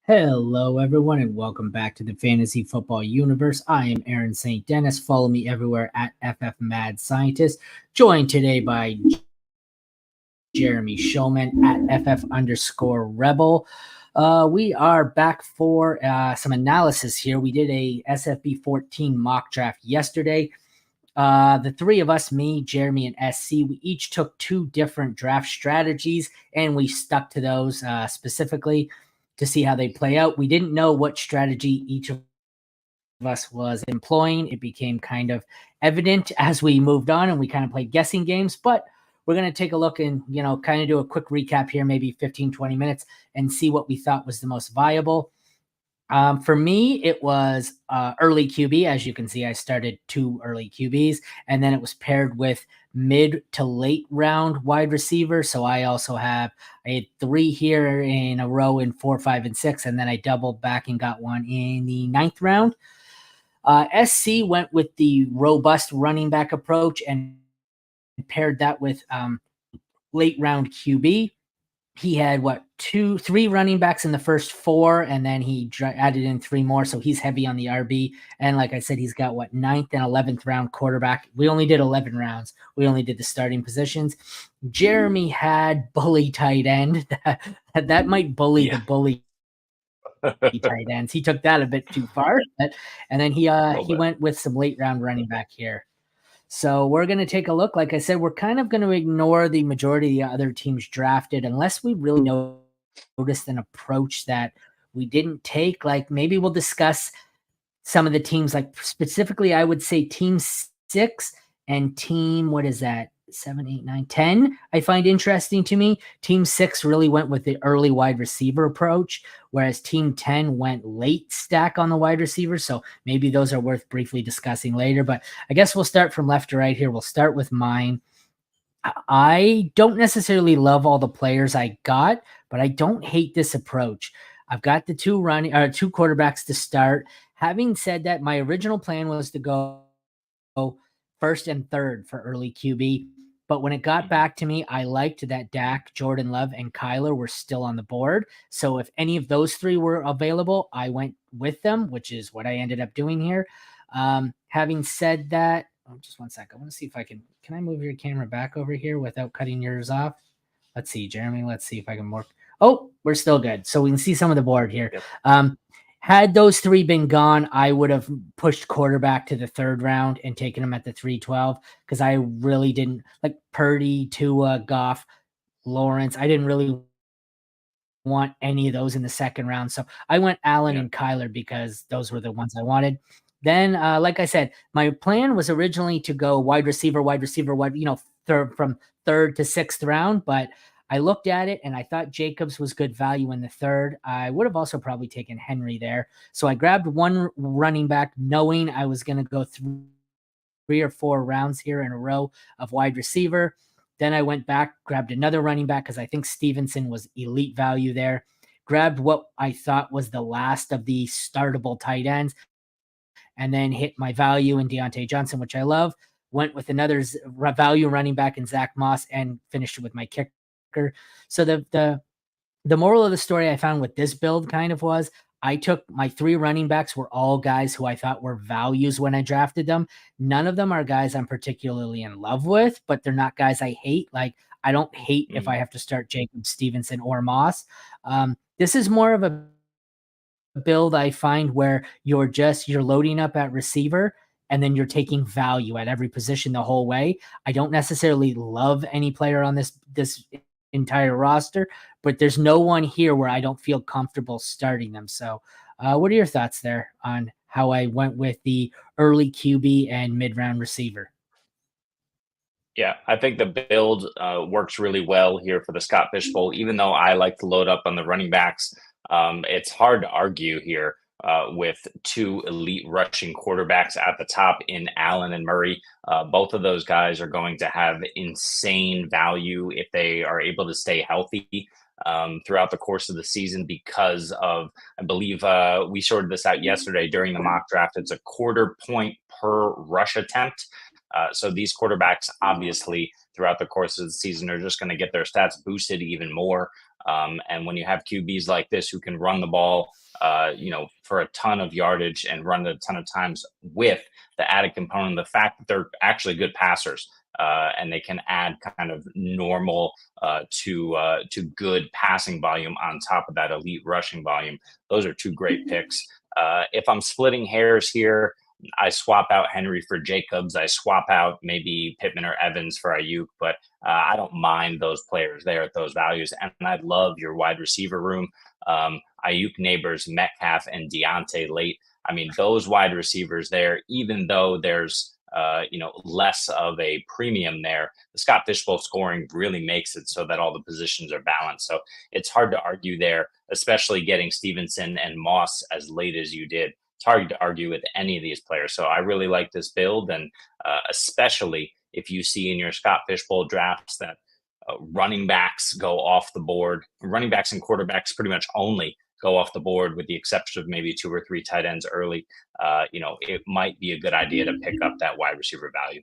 Hello, everyone, and welcome back to the Fantasy Football Universe. I am Aaron St. Denis. Follow me everywhere at FF Mad Scientist. Joined today by Jeremy Shulman at FF_Rebel. We are back for some analysis here. We did a SFB14 mock draft yesterday. The three of us, me, Jeremy, and SC, we each took two different draft strategies, and we stuck to those specifically to see how they play out. We didn't know what strategy each of us was employing. It became kind of evident as we moved on and we kind of played guessing games, but we're going to take a look and, kind of do a quick recap here, maybe 15, 20 minutes, and see what we thought was the most viable. For me, it was early QB. As you can see, I started two early QBs, and then it was paired with mid to late round wide receiver. So I had three here in a row in 4, 5, and 6, and then I doubled back and got one in the 9th round. SC went with the robust running back approach and paired that with late round QB. He had three running backs in the first 4, and then he added in 3 more. So he's heavy on the RB. And like I said, he's got 9th and 11th round quarterback. We only did 11 rounds. We only did the starting positions. Jeremy had bully tight end. That might bully the bully tight ends. He took that a bit too far. And then he went with some late round running back here. So we're going to take a look. Like I said, we're kind of going to ignore the majority of the other teams drafted unless we really noticed an approach that we didn't take. Like maybe we'll discuss some of the teams, like specifically, I would say team 6 and team, 7, 8, 9, 10, I find interesting to me. Team 6 really went with the early wide receiver approach, whereas team 10 went late stack on the wide receiver. So maybe those are worth briefly discussing later, but I guess we'll start from left to right here. We'll start with mine. I don't necessarily love all the players I got, but I don't hate this approach. I've got the two quarterbacks to start. Having said that, my original plan was to go first and third for early QB. But when it got back to me, I liked that Dak, Jordan Love, and Kyler were still on the board. So if any of those three were available, I went with them, which is what I ended up doing here. Having said that, just one sec. I want to see if I can I move your camera back over here without cutting yours off? Let's see, Jeremy. Let's see if I can work. Oh, we're still good. So we can see some of the board here. Yep. Had those three been gone, I would have pushed quarterback to the 3rd round and taken him at the 312 because I really didn't like Purdy, Tua, Goff, Lawrence. I didn't really want any of those in the 2nd round. So I went Allen and Kyler because those were the ones I wanted. Then, like I said, my plan was originally to go wide receiver, from 3rd to 6th round, but I looked at it and I thought Jacobs was good value in the 3rd. I would have also probably taken Henry there. So I grabbed one running back knowing I was going to go 3 or 4 rounds here in a row of wide receiver. Then I went back, grabbed another running back because I think Stevenson was elite value there. Grabbed what I thought was the last of the startable tight ends and then hit my value in Deontay Johnson, which I love. Went with another value running back in Zach Moss and finished with my kicker. So the moral of the story I found with this build kind of was I took my 3 running backs were all guys who I thought were values when I drafted them. None of them are guys I'm particularly in love with, but they're not guys I hate. Like I don't hate if I have to start Jacob, Stevenson, or Moss. This is more of a build I find where you're loading up at receiver and then you're taking value at every position the whole way. I don't necessarily love any player on this entire roster, but there's no one here where I don't feel comfortable starting them. So what are your thoughts there on how I went with the early QB and mid-round receiver? Yeah, I think the build works really well here for the Scott Fish Bowl. Even though I like to load up on the running backs, it's hard to argue here with 2 elite rushing quarterbacks at the top in Allen and Murray. Both of those guys are going to have insane value if they are able to stay healthy throughout the course of the season because of, I believe we sorted this out yesterday during the mock draft. It's a 0.25 point per rush attempt. So these quarterbacks, obviously, throughout the course of the season, are just going to get their stats boosted even more. And when you have QBs like this who can run the ball, for a ton of yardage and run it a ton of times, with the added component, the fact that they're actually good passers, and they can add kind of normal to good passing volume on top of that elite rushing volume. Those are two great picks. If I'm splitting hairs here, I swap out Henry for Jacobs. I swap out maybe Pittman or Evans for Ayuk, but I don't mind those players there at those values. And I love your wide receiver room. Ayuk, Neighbors, Metcalf, and Deontay late. I mean, those wide receivers there, even though there's less of a premium there, the Scott Fishbowl scoring really makes it so that all the positions are balanced. So it's hard to argue there, especially getting Stevenson and Moss as late as you did. It's hard to argue with any of these players. So I really like this build, and especially if you see in your Scott Fishbowl drafts that running backs go off the board, running backs and quarterbacks pretty much only go off the board, with the exception of maybe 2 or 3 tight ends early. It might be a good idea to pick up that wide receiver value.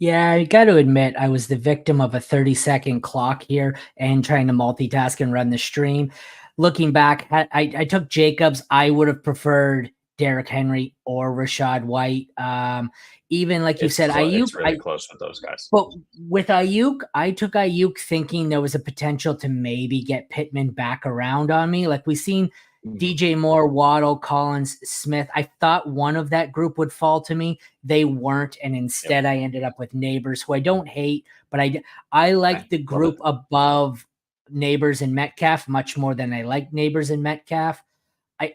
Yeah, I got to admit, I was the victim of a 30-second clock here and trying to multitask and run the stream. Looking back, I took Jacobs. I would have preferred Derrick Henry or Rachaad White. Even like you said, Ayuk. It's really close with those guys. But with Ayuk, I took Ayuk thinking there was a potential to maybe get Pittman back around on me. Like we've seen DJ Moore, Waddle, Collins, Smith. I thought one of that group would fall to me. They weren't, and instead I ended up with Neighbors, who I don't hate, but I like the group above Neighbors and Metcalf much more than I like Neighbors and Metcalf. I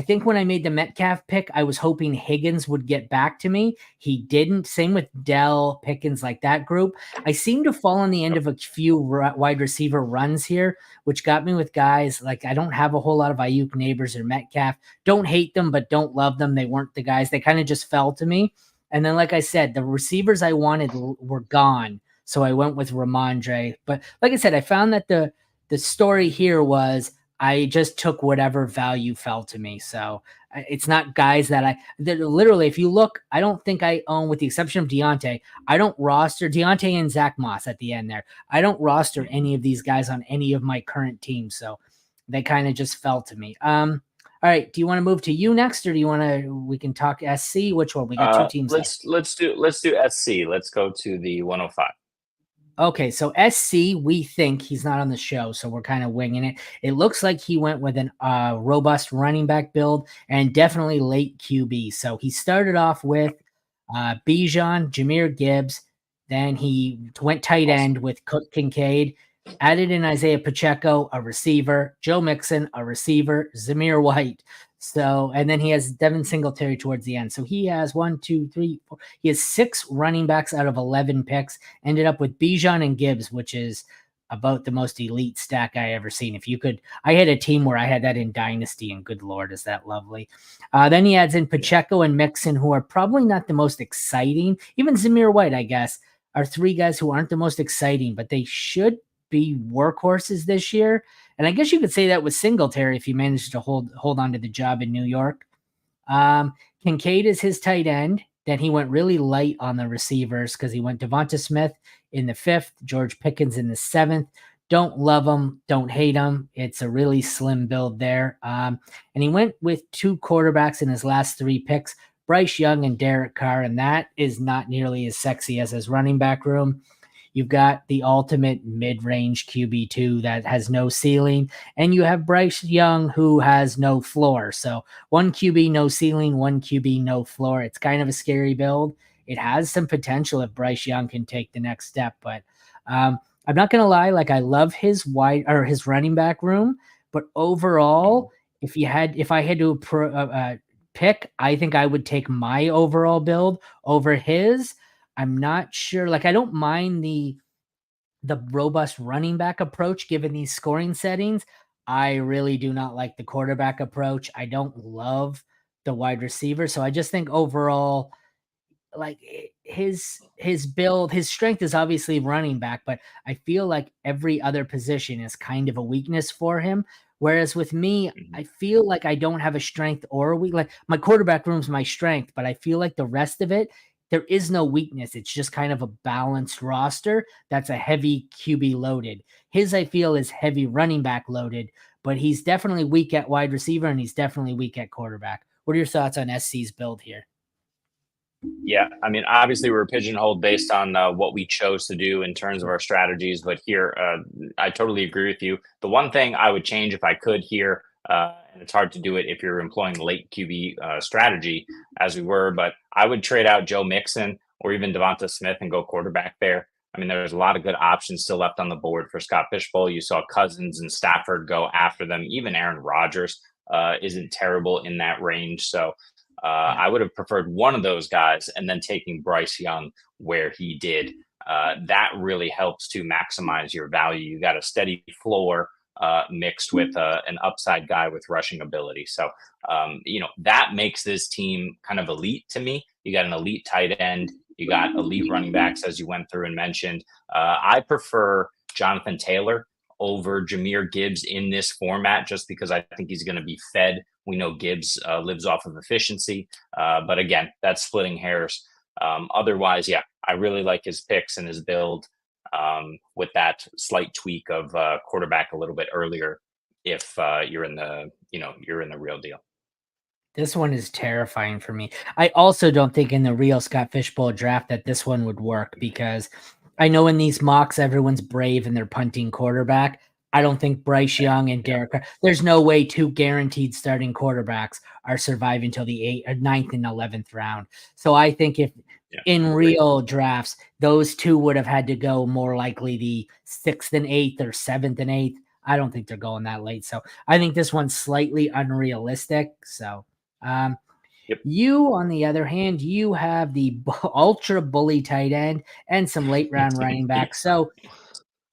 think when I made the Metcalf pick, I was hoping Higgins would get back to me. He didn't. Same with Dell, Pickens, like that group. I seem to fall on the end of a few wide receiver runs here, which got me with guys like I don't have a whole lot of Ayuk, Neighbors, or Metcalf. Don't hate them, but don't love them. They weren't the guys. They kind of just fell to me. And then, like I said, the receivers I wanted were gone. So I went with Ramondre. But like I said, I found that the story here was I just took whatever value fell to me. So it's not guys that literally, if you look, I don't think I own, with the exception of Deontay, I don't roster Deontay and Zach Moss at the end there. I don't roster any of these guys on any of my current teams. So they kind of just fell to me. All right. Do you want to move to you next, or do you want to, we can talk SC? Which one? We got 2 teams. Let's do SC. Let's go to the 105. Okay, so SC, we think he's not on the show, so we're kind of winging it. It looks like he went with an robust running back build and definitely late QB. So he started off with Bijan, Jahmyr Gibbs. Then he went tight end with Cook Kincaid, added in Isaiah Pacheco, a receiver, Joe Mixon, a receiver, Zamir White. So, and then he has Devin Singletary towards the end. So he has 1, 2, 3, 4. He has 6 running backs out of 11 picks. Ended up with Bijan and Gibbs, which is about the most elite stack I ever seen. If you could, I had a team where I had that in Dynasty, and good Lord, is that lovely. Then he adds in Pacheco and Mixon, who are probably not the most exciting. Even Zamir White, I guess, are 3 guys who aren't the most exciting, but they should be workhorses this year. And I guess you could say that with Singletary if he managed to hold on to the job in New York. Kincaid is his tight end. Then he went really light on the receivers because he went Devonta Smith in the 5th, George Pickens in the 7th. Don't love him, don't hate him. It's a really slim build there. And he went with 2 quarterbacks in his last 3 picks, Bryce Young and Derek Carr, and that is not nearly as sexy as his running back room. You've got the ultimate mid-range QB2 that has no ceiling, and you have Bryce Young who has no floor. So 1 QB, no ceiling, 1 QB, no floor. It's kind of a scary build. It has some potential if Bryce Young can take the next step, but I'm not going to lie. Like, I love his running back room, but overall, if I had to pick, I think I would take my overall build over his. I'm not sure. Like, I don't mind the robust running back approach given these scoring settings. I really do not like the quarterback approach. I don't love the wide receiver. So I just think overall, like his build, his strength is obviously running back, but I feel like every other position is kind of a weakness for him. Whereas with me, I feel like I don't have a strength or a weak. Like my quarterback room's my strength, but I feel like the rest of it, there is no weakness. It's just kind of a balanced roster that's a heavy QB loaded. His, I feel, is heavy running back loaded, but he's definitely weak at wide receiver and he's definitely weak at quarterback. What are your thoughts on SC's build here? Yeah, I mean, obviously we're pigeonholed based on what we chose to do in terms of our strategies, but here I totally agree with you. The one thing I would change if I could here, and it's hard to do it if you're employing late QB strategy as we were, but I would trade out Joe Mixon or even Devonta Smith and go quarterback there. I mean, there's a lot of good options still left on the board for Scott Fishbowl. You saw Cousins and Stafford go after them. Even Aaron Rodgers isn't terrible in that range. So I would have preferred one of those guys and then taking Bryce Young where he did. That really helps to maximize your value. You got a steady floor mixed with an upside guy with rushing ability. So, that makes this team kind of elite to me. You got an elite tight end. You got elite running backs, as you went through and mentioned. I prefer Jonathan Taylor over Jahmyr Gibbs in this format just because I think he's going to be fed. We know Gibbs lives off of efficiency. But again, that's splitting hairs. Otherwise, yeah, I really like his picks and his build with that slight tweak of quarterback a little bit earlier if you're in the real deal. This one is terrifying for me. I also don't think in the real Scott Fishbowl draft that this one would work because I know in these mocks everyone's brave and they're punting quarterback. I don't think Bryce Young and Derek Carr, there's no way two guaranteed starting quarterbacks are surviving until the ninth and 11th round. So I think if in real drafts, those two would have had to go more likely the 6th and 8th or 7th and 8th. I don't think they're going that late. So I think this one's slightly unrealistic. So you, on the other hand, you have the ultra bully tight end and some late round running backs. So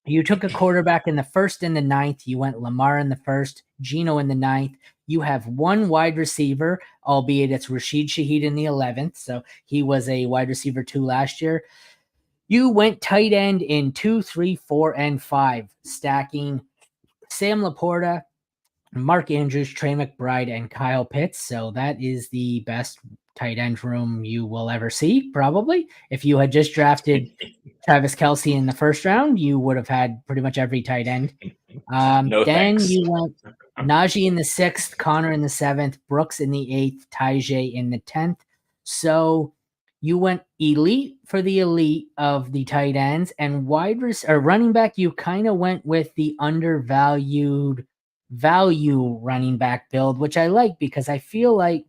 you took a quarterback in the 1st and the 9th. You went Lamar in the 1st, Geno in the 9th. You have one wide receiver, albeit it's Rashid Shaheed in the 11th. So he was a wide receiver 2 last year. You went tight end in 2, 3, 4, and 5, stacking Sam Laporta, Mark Andrews, Trey McBride, and Kyle Pitts. So that is the best tight end room you will ever see, probably. If you had just drafted Travis Kelce in the 1st round, you would have had pretty much every tight end. No then thanks. You went Najee in the 6th, Connor in the 7th, Brooks in the 8th, Tajay in the 10th. So you went elite for the elite of the tight ends, and running back, you kind of went with the undervalued value running back build, which I like because I feel like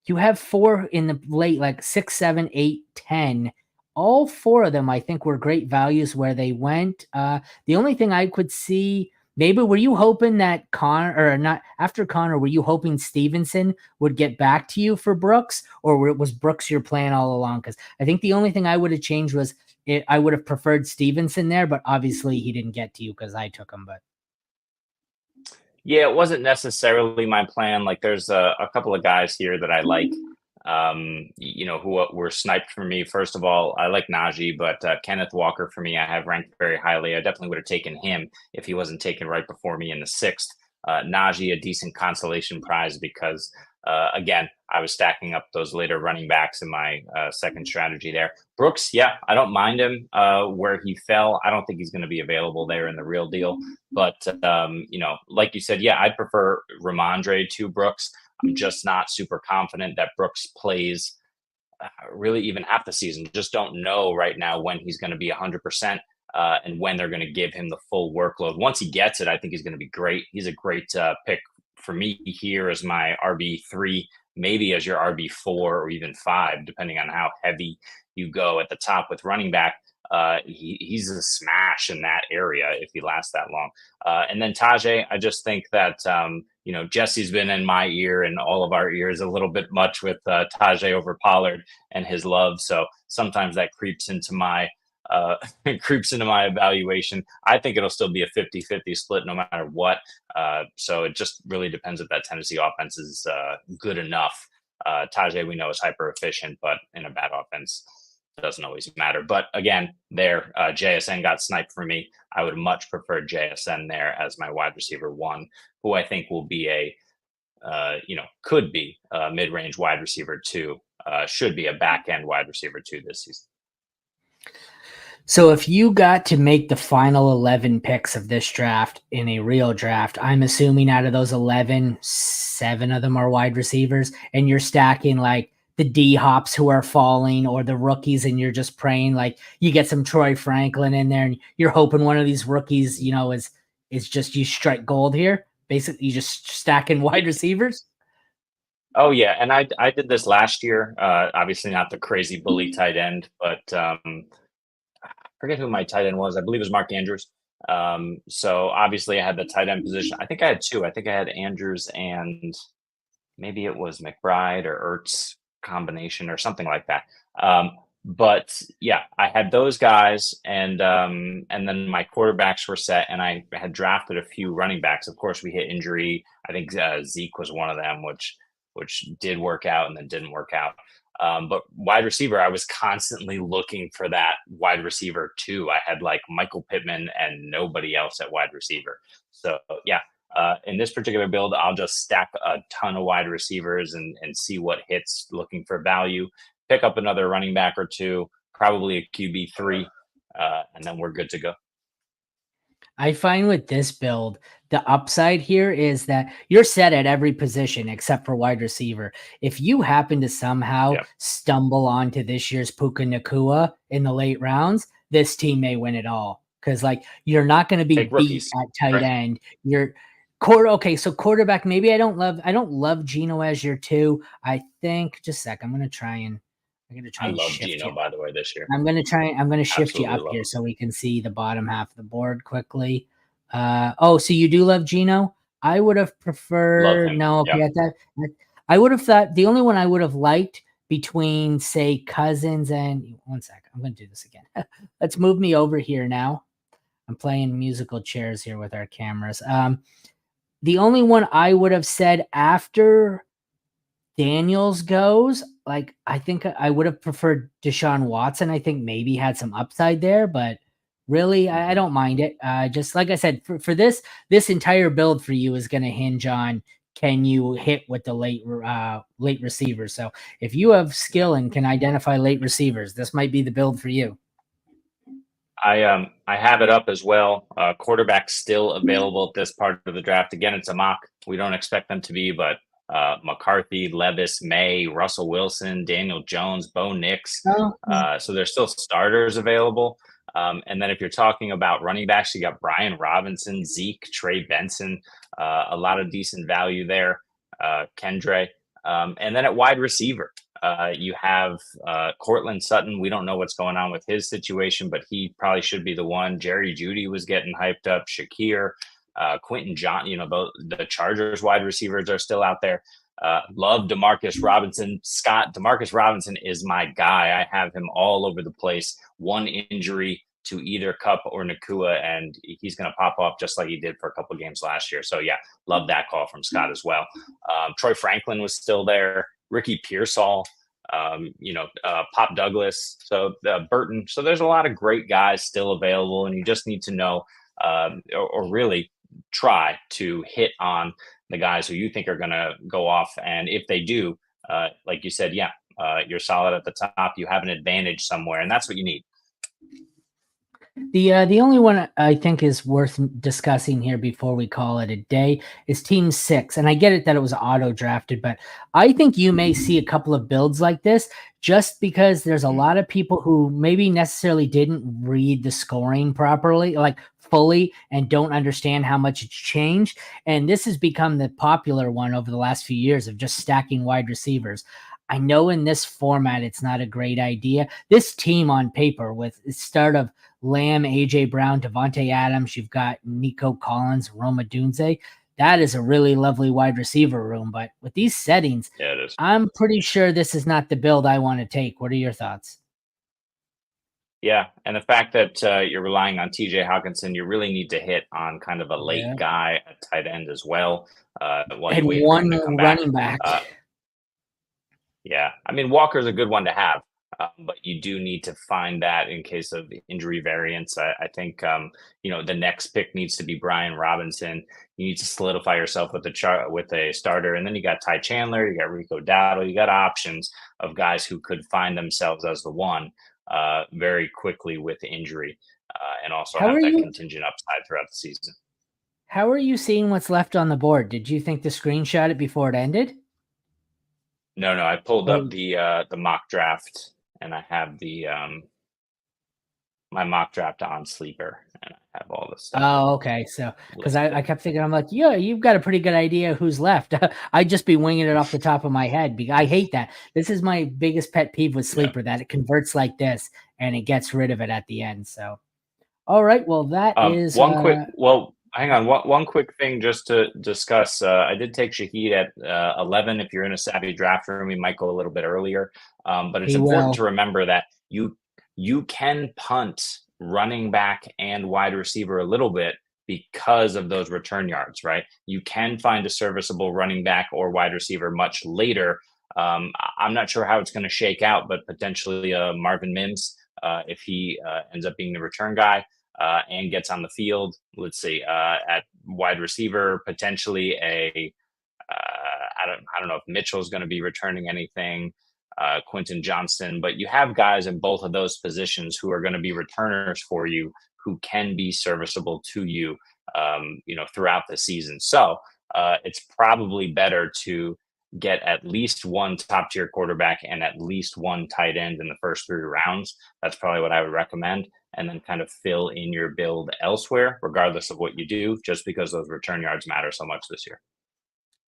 you have 4 in the late, like 6, 7, 8, 10. All 4 of them, I think, were great values where they went. The only thing I could see, maybe were you hoping that after Connor, were you hoping Stevenson would get back to you for Brooks, or was Brooks your plan all along? Because I think the only thing I would have changed was I would have preferred Stevenson there, but obviously he didn't get to you because I took him. But yeah, it wasn't necessarily my plan. Like, there's a couple of guys here that I like, who were sniped for me. First of all, I like Najee, but Kenneth Walker for me, I have ranked very highly. I definitely would have taken him if he wasn't taken right before me in the 6th. Najee, a decent consolation prize because, again, I was stacking up those later running backs in my second strategy there. Brooks, yeah, I don't mind him where he fell. I don't think he's going to be available there in the real deal. But, like you said, yeah, I'd prefer Ramondre to Brooks. I'm just not super confident that Brooks plays really even half the season. Just don't know right now when he's going to be 100%. And when they're going to give him the full workload. Once he gets it, I think he's going to be great. He's a great pick for me here as my RB3, maybe as your RB4 or even 5, depending on how heavy you go at the top with running back. He's a smash in that area if he lasts that long. And then Tajay, I just think that, Jesse's been in my ear and all of our ears a little bit much with Tajay over Pollard and his love. So sometimes that creeps into my evaluation. I think it'll still be a 50-50 split no matter what. So it just really depends if that Tennessee offense is good enough Tajay, we know, is hyper efficient, but in a bad offense, it doesn't always matter. But again, JSN got sniped for me. I would much prefer JSN there as my wide receiver 1, who I think will be could be a mid-range wide receiver 2, should be a back-end wide receiver 2 this season. So if you got to make the final 11 picks of this draft in a real draft, I'm assuming out of those 11, 7 of them are wide receivers, and you're stacking like the D-hops who are falling or the rookies, and you're just praying like you get some Troy Franklin in there and you're hoping one of these rookies, is just you strike gold here. Basically, you just stacking wide receivers. Oh yeah, and I did this last year. Obviously not the crazy bully tight end, but I forget who my tight end was. I believe it was Mark Andrews. So obviously I had the tight end position. I think I had 2. I think I had Andrews and maybe it was McBride or Ertz combination or something like that. But yeah, I had those guys, and then my quarterbacks were set, and I had drafted a few running backs. Of course, we hit injury. I think Zeke was one of them, which did work out and then didn't work out. But wide receiver, I was constantly looking for that wide receiver too. I had like Michael Pittman and nobody else at wide receiver. So yeah, in this particular build, I'll just stack a ton of wide receivers and see what hits, looking for value. Pick up another running back or 2, probably a QB3, and then we're good to go. I find with this build, the upside here is that you're set at every position except for wide receiver. If you happen to somehow stumble onto this year's Puka Nacua in the late rounds, this team may win it all. Because like you're not going to be beat at tight end. You're okay. So quarterback, maybe I don't love Geno as your 2. I think just a sec. I'm going to try and love Geno, by the way, this year. I'm going to shift you up here so we can see the bottom half of the board quickly. So you do love Geno? I would have preferred, I would have thought the only one I would have liked between, say, Cousins and one sec. I'm going to do this again. Let's move me over here now. I'm playing musical chairs here with our cameras. The only one I would have said after Daniels goes, like, I think I would have preferred Deshaun Watson. I think maybe had some upside there, but really, I don't mind it. Just like I said, for this entire build for you is going to hinge on can you hit with the late receivers. So if you have skill and can identify late receivers, this might be the build for you. I have it up as well. Quarterback still available at this part of the draft. Again, it's a mock. We don't expect them to be, but McCarthy, Levis, May, Russell Wilson, Daniel Jones, Bo Nix. So there's still starters available. And then if you're talking about running backs, you got Brian Robinson, Zeke, Trey Benson, a lot of decent value there. Kendre. And then at wide receiver, you have Cortland Sutton. We don't know what's going on with his situation, but he probably should be the one. Jerry Jeudy was getting hyped up. Shakir. Quentin John, the Chargers wide receivers are still out there. Love Demarcus Robinson. Scott, Demarcus Robinson is my guy. I have him all over the place. One injury to either Kupp or Nacua, and he's going to pop up just like he did for a couple of games last year. So, yeah, love that call from Scott as well. Troy Franklin was still there. Ricky Pearsall, Pop Douglas, so Burton. So there's a lot of great guys still available, and you just need to know or really try to hit on the guys who you think are going to go off. And if they do, like you said, you're solid at the top. You have an advantage somewhere, and that's what you need. The only one I think is worth discussing here before we call it a day is Team 6. And I get it that it was auto-drafted, but I think you may see a couple of builds like this just because there's a lot of people who maybe necessarily didn't read the scoring properly, like fully, and don't understand how much it's changed. And this has become the popular one over the last few years of just stacking wide receivers. I know in this format, it's not a great idea. This team on paper with the start of Lamb, A.J. Brown, Devontae Adams, you've got Nico Collins, Roma Dunze. That is a really lovely wide receiver room. But with these settings, it is. I'm pretty sure this is not the build I want to take. What are your thoughts? Yeah, and the fact that you're relying on TJ Hawkinson, you really need to hit on kind of a late guy at tight end as well. And one running back. Yeah, I mean, Walker's a good one to have, but you do need to find that in case of injury variance. I think the next pick needs to be Brian Robinson. You need to solidify yourself with with a starter, and then you got Ty Chandler, you got Rico Dowdle, you got options of guys who could find themselves as the one very quickly with injury, and also How have are that you? contingent upside throughout the season. How are you seeing what's left on the board? Did you think to screenshot it before it ended? No, I pulled Or up the mock draft, and I have the my mock draft on Sleeper, and I have all this stuff okay. So, because I listed. kept thinking, I'm like, yeah, you've got a pretty good idea who's left. I'd just be winging it off the top of my head. Because I hate that. This is my biggest pet peeve with Yeah. Sleeper, that it converts like this and it gets rid of it at the end. So, all right. Well, that is Hang on. One quick thing just to discuss. I did take Shaheed at 11. If you're in a savvy draft room, we might go a little bit earlier. But it's he important will. to remember that you can punt running back and wide receiver a little bit because of those return yards, right? You can find a serviceable running back or wide receiver much later. I'm not sure how it's going to shake out, but potentially Marvin Mims, if he ends up being the return guy and gets on the field. Let's see, at wide receiver, potentially I don't know if Mitchell's going to be returning anything, Quentin Johnston, but you have guys in both of those positions who are going to be returners for you, who can be serviceable to you, throughout the season. So it's probably better to get at least one top tier quarterback and at least one tight end in the first 3 rounds. That's probably what I would recommend. And then kind of fill in your build elsewhere, regardless of what you do, just because those return yards matter so much this year.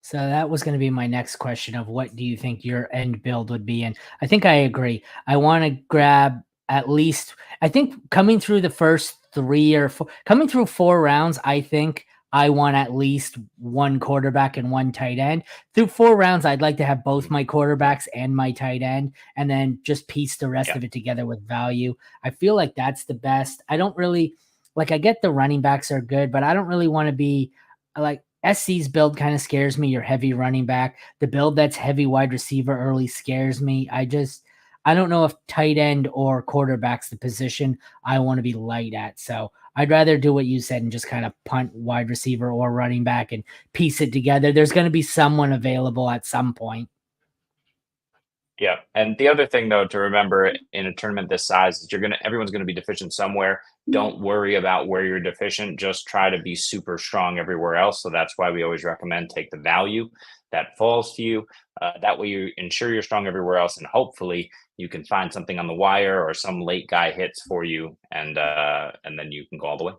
So that was going to be my next question of what do you think your end build would be? And I think I agree. I want to grab at least, I think coming through the first 3 or 4, coming through 4 rounds, I think I want at least one quarterback and one tight end. Through 4 rounds, I'd like to have both my quarterbacks and my tight end, and then just piece the rest Yeah. of it together with value. I feel like that's the best. I don't really I get the running backs are good, but I don't really want to be like, SC's build kind of scares me. Your heavy running back. The build that's heavy wide receiver early scares me. I don't know if tight end or quarterback's the position I want to be light at. So I'd rather do what you said and just kind of punt wide receiver or running back and piece it together. There's going to be someone available at some point. Yeah. And the other thing though to remember in a tournament this size is everyone's gonna be deficient somewhere. Don't worry about where you're deficient. Just try to be super strong everywhere else. So that's why we always recommend take the value that falls to you. That way you ensure you're strong everywhere else, and hopefully you can find something on the wire or some late guy hits for you, and then you can go all the way.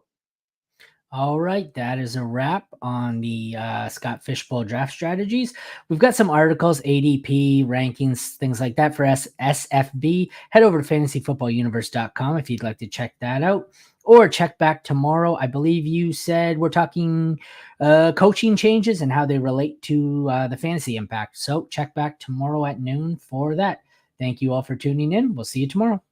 All right, that is a wrap on the Scott Fishbowl draft strategies. We've got some articles, ADP rankings, things like that for SFB. Head over to fantasyfootballuniverse.com if you'd like to check that out, or check back tomorrow. I believe you said we're talking coaching changes and how they relate to the fantasy impact. So check back tomorrow at noon for that. Thank you all for tuning in. We'll see you tomorrow.